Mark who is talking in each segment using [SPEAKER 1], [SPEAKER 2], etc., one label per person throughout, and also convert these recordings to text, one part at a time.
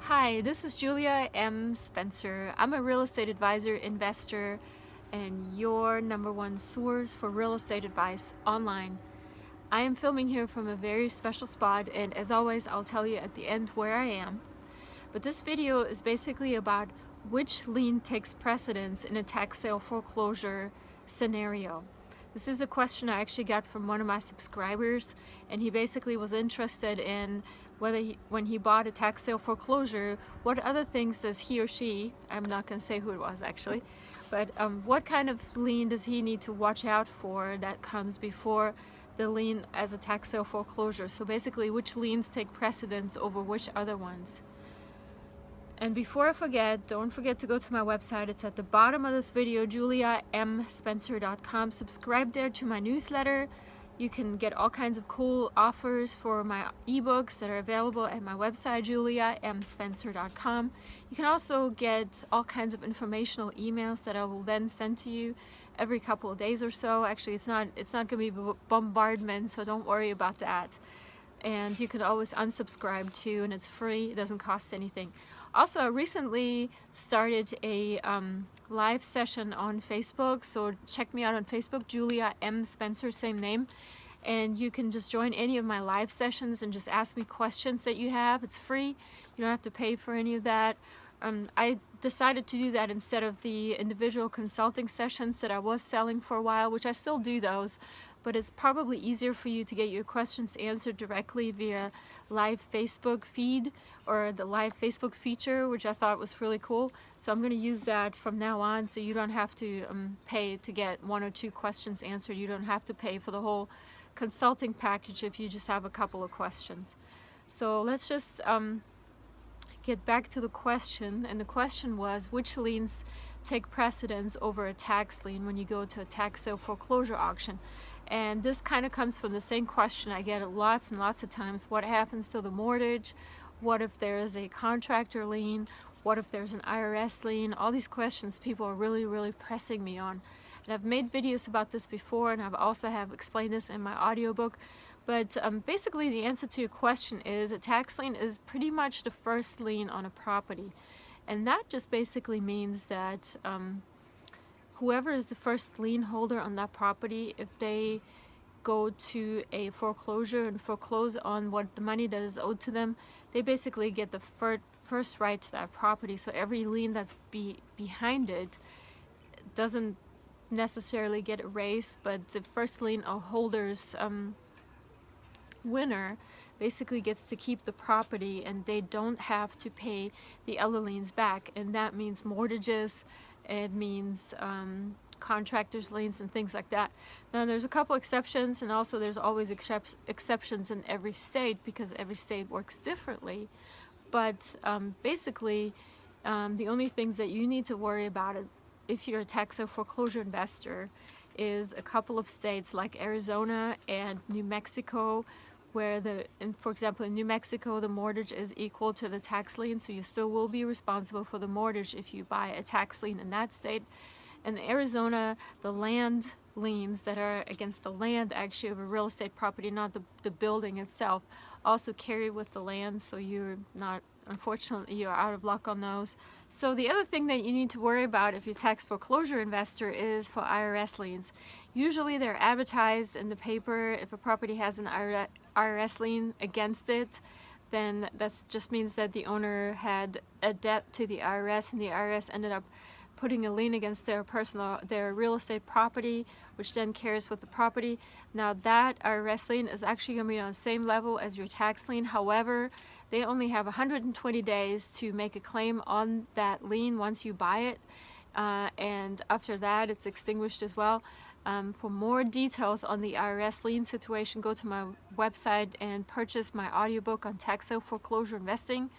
[SPEAKER 1] Hi, this is Julia M. Spencer. I'm a real estate advisor, investor, and your #1 source for real estate advice online. I am filming here from a very special spot, and as always, I'll tell you at the end where I am. But this video is basically about which lien takes precedence in a tax sale foreclosure scenario. This is a question I actually got from one of my subscribers, and he basically was interested in whether when he bought a tax sale foreclosure, what other things does he or she, I'm not going to say who it was actually, but what kind of lien does he need to watch out for that comes before the lien as a tax sale foreclosure. So basically, which liens take precedence over which other ones. And before I forget, don't forget to go to my website. It's at the bottom of this video, juliamspencer.com. Subscribe there to my newsletter. You can get all kinds of cool offers for my ebooks that are available at my website, juliamspencer.com. You can also get all kinds of informational emails that I will then send to you every couple of days or so. Actually, it's not going to be bombardment, so don't worry about that. And you can always unsubscribe too, and it's free. It doesn't cost anything. Also, I recently started a live session on Facebook, so check me out on Facebook, Julia M. Spencer, same name, and you can just join any of my live sessions and just ask me questions that you have. It's free. You don't have to pay for any of that. I decided to do that instead of the individual consulting sessions that I was selling for a while, which I still do those, but it's probably easier for you to get your questions answered directly via live Facebook feed or the live Facebook feature, which I thought was really cool. So I'm going to use that from now on, so you don't have to pay to get 1 or 2 questions answered. You don't have to pay for the whole consulting package if you just have a couple of questions. So let's just get back to the question, and the question was which liens take precedence over a tax lien when you go to a tax sale foreclosure auction. And this kind of comes from the same question I get lots and lots of times: what happens to the mortgage? What if there is a contractor lien? What if there's an IRS lien? All these questions people are really pressing me on, and I've made videos about this before, and I've also have explained this in my audiobook. But basically the answer to your question is a tax lien is pretty much the first lien on a property. And that just basically means that whoever is the first lien holder on that property, if they go to a foreclosure and foreclose on what the money that is owed to them, they basically get the first right to that property. So every lien that's behind it doesn't necessarily get erased, but the first lien holder's winner basically gets to keep the property, and they don't have to pay the other liens back. And that means mortgages, it means contractors liens and things like that. Now there's a couple exceptions, and also there's always exceptions in every state because every state works differently. But basically the only things that you need to worry about if you're a tax sale foreclosure investor is a couple of states like Arizona and New Mexico, where for example in New Mexico the mortgage is equal to the tax lien, so you still will be responsible for the mortgage if you buy a tax lien in that state. In Arizona, the land liens that are against the land actually of a real estate property, not the building itself, also carry with the land, so you're not, unfortunately, you're out of luck on those. So the other thing that you need to worry about if you're a tax foreclosure investor is for IRS liens. Usually they're advertised in the paper. If a property has an IRS lien against it, then that just means that the owner had a debt to the IRS, and the IRS ended up putting a lien against their real estate property, which then carries with the property. Now that IRS lien is actually going to be on the same level as your tax lien. However, they only have 120 days to make a claim on that lien once you buy it, and after that it's extinguished as well. For more details on the IRS lien situation, go to my website and purchase my audiobook on tax sale foreclosure investing.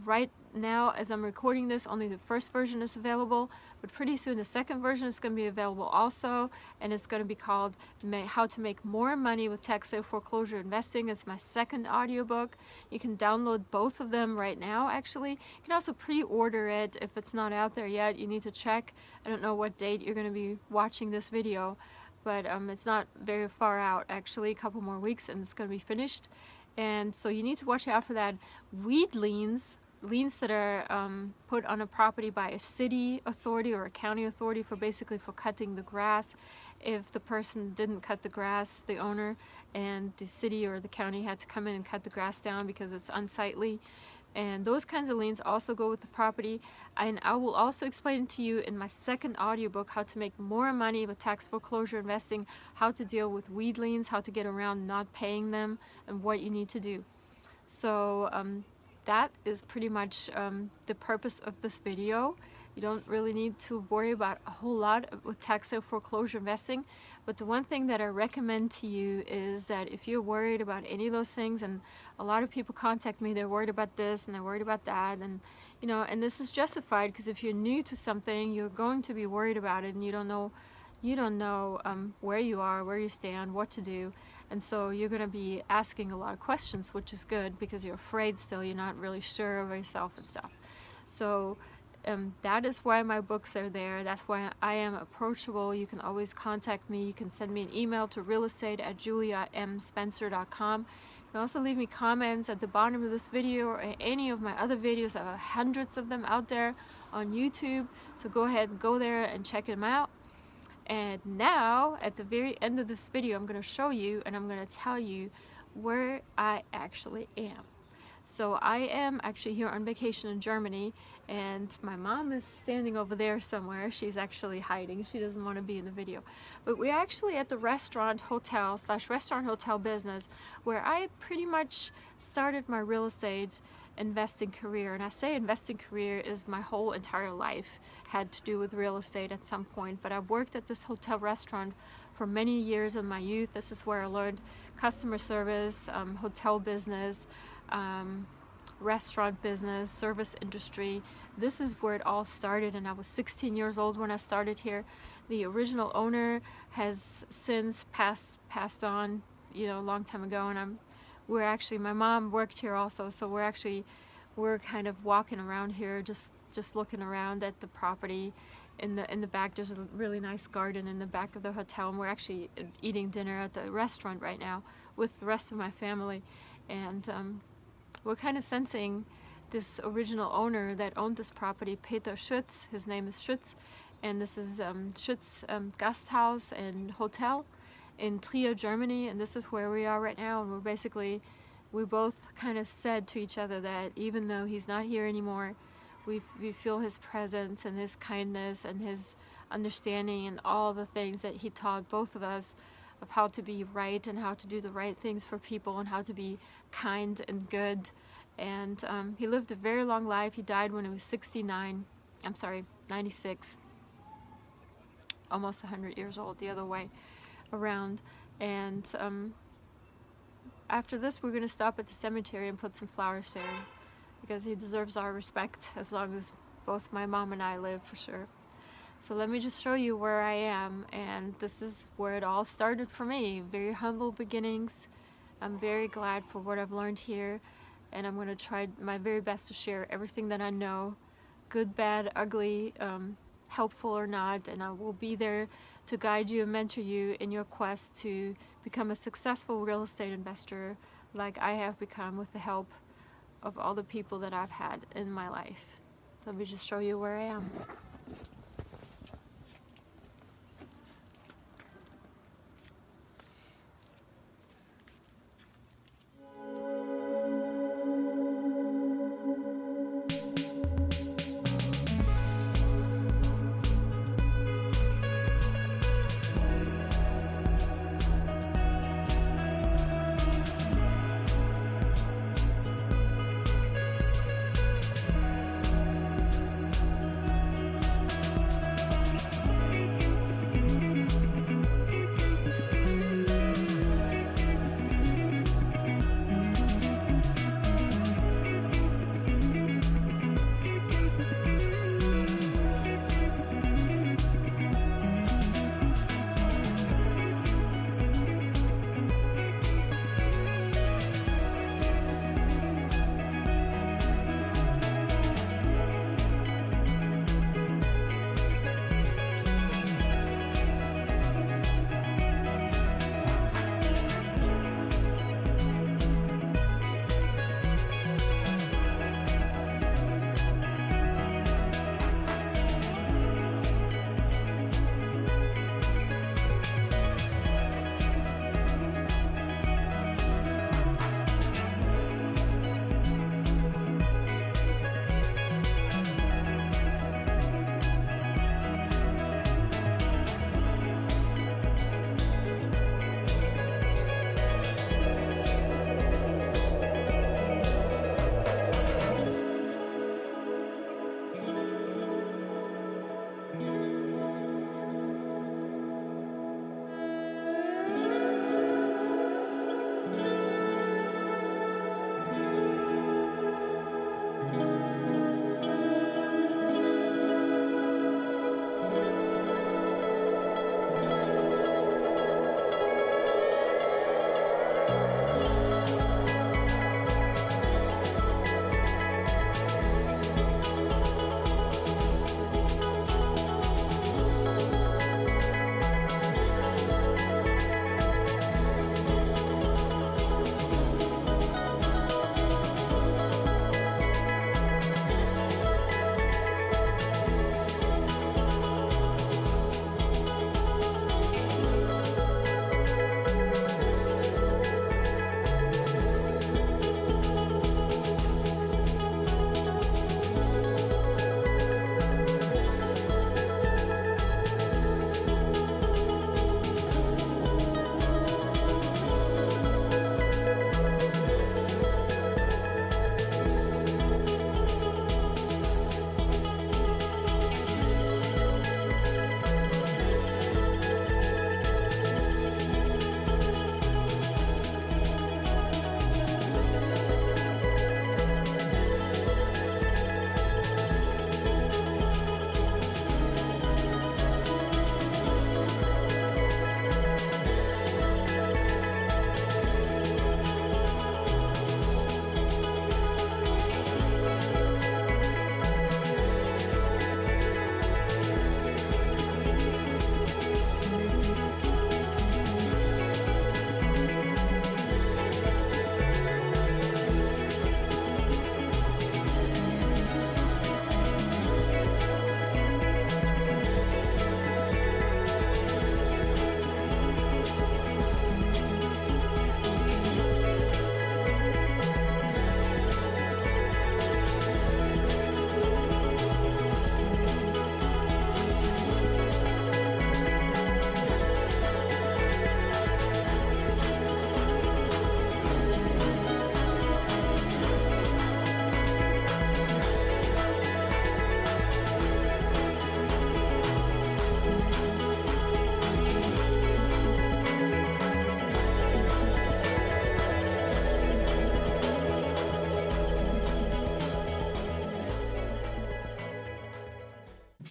[SPEAKER 1] Right now, as I'm recording this, only the first version is available, but pretty soon the second version is going to be available also, and it's going to be called How to Make More Money with Tax Sale Foreclosure Investing. It's my second audiobook. You can download both of them right now, actually. You can also pre-order it if it's not out there yet. You need to check. I don't know what date you're going to be watching this video, but it's not very far out, actually, a couple more weeks and it's going to be finished. And so you need to watch out for that. Weed liens, liens that are put on a property by a city authority or a county authority for basically for cutting the grass. If the person didn't cut the grass, the owner, and the city or the county had to come in and cut the grass down because it's unsightly. And those kinds of liens also go with the property. And I will also explain to you in my second audiobook how to make more money with tax foreclosure investing, how to deal with weed liens, how to get around not paying them, and what you need to do. So that is pretty much the purpose of this video. You don't really need to worry about a whole lot with tax sale foreclosure investing, but the one thing that I recommend to you is that if you're worried about any of those things, and a lot of people contact me, they're worried about this and they're worried about that, and you know, and this is justified because if you're new to something, you're going to be worried about it, and you don't know where you are, where you stand, what to do. And so you're going to be asking a lot of questions, which is good because you're afraid still, you're not really sure of yourself and stuff. So that is why my books are there. That's why I am approachable. You can always contact me. You can send me an email to realestate@juliamspencer.com. You can also leave me comments at the bottom of this video or any of my other videos. I have hundreds of them out there on YouTube. So go ahead and go there and check them out. And now, at the very end of this video, I'm going to show you and I'm going to tell you where I actually am. So I am actually here on vacation in Germany, and my mom is standing over there somewhere. She's actually hiding. She doesn't want to be in the video. But we're actually at the restaurant hotel business where I pretty much started my real estate investing career. And I say investing career is my whole entire life had to do with real estate at some point. But I've worked at this hotel restaurant for many years in my youth. This is where I learned customer service, hotel business, restaurant business, service industry. This is where it all started, and I was 16 years old when I started here. The original owner has since passed on, you know, a long time ago, and my mom worked here also, so we're kind of walking around here, just looking around at the property. In the back there's a really nice garden in the back of the hotel, and we're actually eating dinner at the restaurant right now with the rest of my family. And we're kind of sensing this original owner that owned this property, Peter Schütz. His name is Schütz, and this is Schütz Gasthaus and Hotel in Trier, Germany, and this is where we are right now. And we both kind of said to each other that even though he's not here anymore, we feel his presence and his kindness and his understanding and all the things that he taught both of us of how to be right and how to do the right things for people and how to be kind and good. And he lived a very long life. He died when he was 96, almost 100 years old, the other way around. And after this, we're going to stop at the cemetery and put some flowers there because he deserves our respect as long as both my mom and I live, for sure. So let me just show you where I am, and this is where it all started for me. Very humble beginnings. I'm very glad for what I've learned here, and I'm going to try my very best to share everything that I know, good, bad, ugly, helpful or not, and I will be there to guide you and mentor you in your quest to become a successful real estate investor like I have become with the help of all the people that I've had in my life. So let me just show you where I am.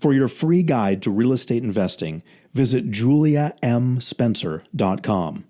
[SPEAKER 2] For your free guide to real estate investing, visit juliamspencer.com.